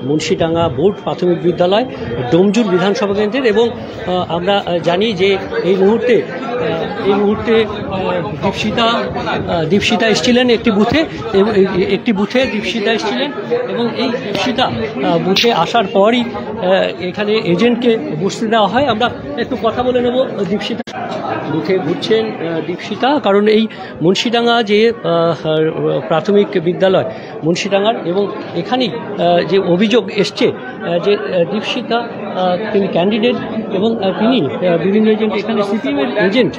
Munshidanga board প্রাথমিক বিদ্যালয় ডোমজুর বিধানসভা কেন্দ্রের, এবং আমরা জানি যে এই মুহূর্তে দীপশিতা এসেছিলেন একটি বুথে দীপশিতা এসেছিলেন, এবং এই দীপশিতা বুথে আসার পরই এখানে এজেন্টকে বসতে দেওয়া হয়। আমরা একটু কথা বলে নেব। দীপশিতা বুথে ঘুরছেন দীপশিতা, কারণ এই মুন্সিডাঙ্গা যে প্রাথমিক বিদ্যালয় মুন্সিডাঙ্গার, এবং এখানেই যে অভিযোগ এসছে যে দীপশিতা তিনি ক্যান্ডিডেট, এবং তিনি বিভিন্ন এজেন্ট, এখানে সিপিএমের এজেন্ট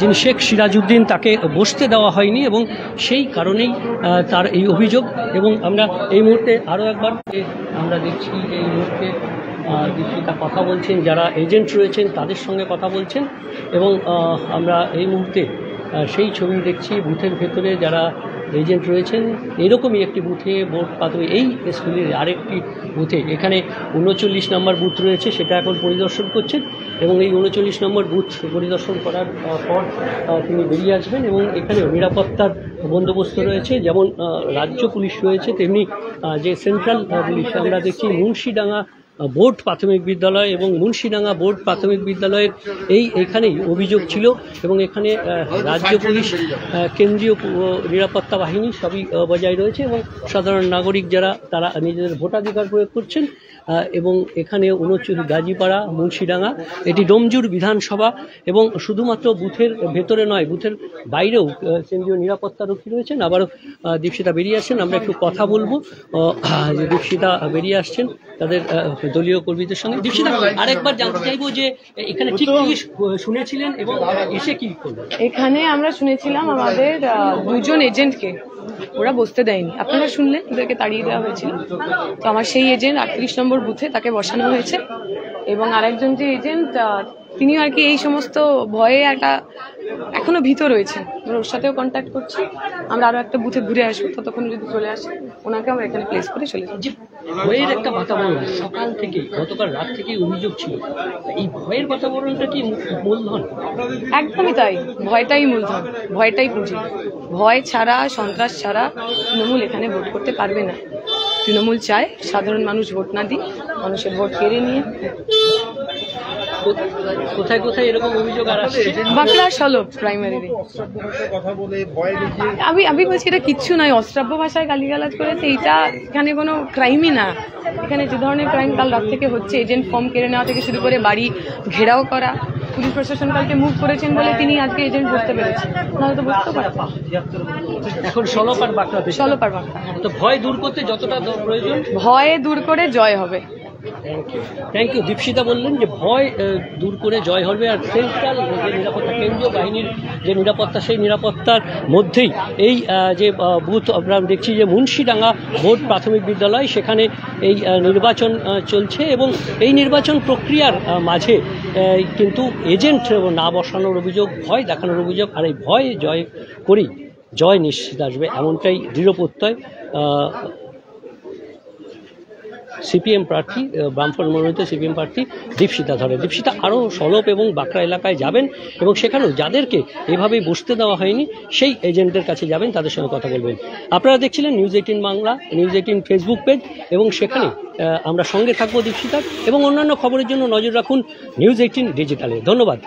যিনি শেখ সিরাজউদ্দিন, তাকে বসতে দেওয়া হয়নি, এবং সেই কারণেই তার এই অভিযোগ। এবং আমরা এই মুহূর্তে আরও একবার আমরা দেখছি যে এই মুহূর্তে দীপশিতা কথা বলছেন, যারা এজেন্ট রয়েছেন তাদের সঙ্গে কথা বলছেন, এবং আমরা এই মুহূর্তে সেই ছবি দেখছি বুথের ভেতরে যারা এজেন্ট রয়েছেন। এরকমই একটি বুথে বোর্ড প্রাথমিক এই স্কুলের আরেকটি বুথে, এখানে 39 নম্বর বুথ রয়েছে, সেটা এখন পরিদর্শন করছেন, এবং এই 39 নম্বর বুথ পরিদর্শন করার পর তিনি বেরিয়ে আসবেন। এবং এখানে নিরাপত্তার বন্দোবস্ত রয়েছে, যেমন রাজ্য পুলিশ রয়েছে, তেমনি যে সেন্ট্রাল পুলিশ। আমরা দেখছি মুন্সিডাঙ্গা বোর্ড প্রাথমিক বিদ্যালয় এবং মুন্সিডাঙ্গা বোর্ড প্রাথমিক বিদ্যালয়ের এখানেই অভিযোগ ছিল, এবং এখানে রাজ্য পুলিশ, কেন্দ্রীয় নিরাপত্তা বাহিনী সবই বজায় রয়েছে, এবং সাধারণ নাগরিক যারা তারা নিজেদের ভোটাধিকার প্রয়োগ করছেন। এবং এখানে 29 গাজীপাড়া মুন্সিডাঙ্গা, এটি ডোমজুর বিধানসভা, এবং শুধুমাত্র বুথের ভেতরে নয়, বুথের বাইরেও কেন্দ্রীয় নিরাপত্তা রক্ষী রয়েছেন। আবারও দীপশিতা বেরিয়ে আসছেন, আমরা একটু কথা বলবো। যে দীপশিতা বেরিয়ে আসছেন তাদের দলীয় কর্মীদের সঙ্গে। দীপশিতা, আরেকবার জানতে চাইবো যে এখানে ঠিক কি শুনেছিলেন এবং এসে কি করলেন? এখানে আমরা শুনেছিলাম আমাদের দুজন এজেন্টকে ওরা বসতে দেয়নি, আপনারা শুনলেন, ওদেরকে তাড়িয়ে দেওয়া হয়েছিল। তো আমার সেই এজেন্ট 38 নম্বর বুথে, তাকে বসানো হয়েছে, এবং আরেকজন যে এজেন্ট তিনি আর কি এই সমস্ত ভয়ে এখনো ভীত রয়েছেন, ওর সাথেও কন্ট্যাক্ট করছি। আমরা আরো একটা বুথে ঘুরে আসবো, ততক্ষণ যদি চলে আসে ওনাকে আমরা এখানে প্লেস করে চলে যাচ্ছি। ভয়ের একটা বাতাবরণ সকাল থেকে, গতকাল রাত থেকে অভিযোগ ছিল, এই ভয়ের বাতাবরণটা কি মূলধন? একদমই তাই, ভয়টাই মূলধন, ভয়টাই পুঁজি। ভয় ছাড়া, সন্ত্রাস ছাড়া তৃণমূল এখানে ভোট করতে পারবে না। তৃণমূল চায় সাধারণ মানুষ ভোট না দিই, মানুষের ভোট কেড়ে নিয়ে। কোথায় কোথায় এরকম অভিযোগ আর আসছে? বাঁকড়া সলভ প্রাইমারিতে আমি বলছি এটা কিচ্ছু নয়, অশ্রাব্য ভাষায় গালিগালাজ করেছে, এটা এখানে কোনো ক্রাইমই না। এখানে যে ধরনের ক্রাইম কাল রাত থেকে হচ্ছে, এজেন্ট ফর্ম কেড়ে নেওয়া থেকে শুরু করে বাড়ি ঘেরাও করা, পুলিশ প্রশাসন কালকে মুভ করেছেন বলে তিনি আজকে এজেন্ট বুঝতে পেরেছেন, নাহলে তো বুঝতেও পারতাম। এখন সলভ আর বাঁকড়া, সলভ আর বাঁকড়া। তো ভয় দূর করতে যতটা প্রয়োজন, ভয় দূর করে জয় হবে। Thank you. দীপশিতা বললেন যে ভয় দূর করে জয় হবে, আর সেন্ট্রাল যে নিরাপত্তা, কেন্দ্রীয় বাহিনীর যে নিরাপত্তা, সেই নিরাপত্তার মধ্যেই এই যে বুথ আমরা দেখছি যে মুন্সিডাঙ্গা বোর্ড প্রাথমিক বিদ্যালয়, সেখানে এই নির্বাচন চলছে, এবং এই নির্বাচন প্রক্রিয়ার মাঝে কিন্তু এজেন্ট না বসানোর অভিযোগ, ভয় দেখানোর অভিযোগ, আর এই ভয় জয় করেই জয় নিশ্চিত আসবে, এমনটাই দৃঢ় প্রত্যয় সিপিএম প্রার্থী, বামফ্রন্ট মনোনীত সিপিএম প্রার্থী দীপশিতা ধরে। দীপশিতা আরও সলভ এবং বাঁকড়া এলাকায় যাবেন, এবং সেখানেও যাদেরকে এভাবেই বসতে দেওয়া হয়নি সেই এজেন্টদের কাছে যাবেন, তাদের সঙ্গে কথা বলবেন। আপনারা দেখছিলেন news 18 Bangla, news 18 Facebook page, এবং সেখানে আমরা সঙ্গে থাকবো দীপশিতার, এবং অন্যান্য খবরের জন্য নজর রাখুন নিউজ 18 ডিজিটালে। ধন্যবাদ।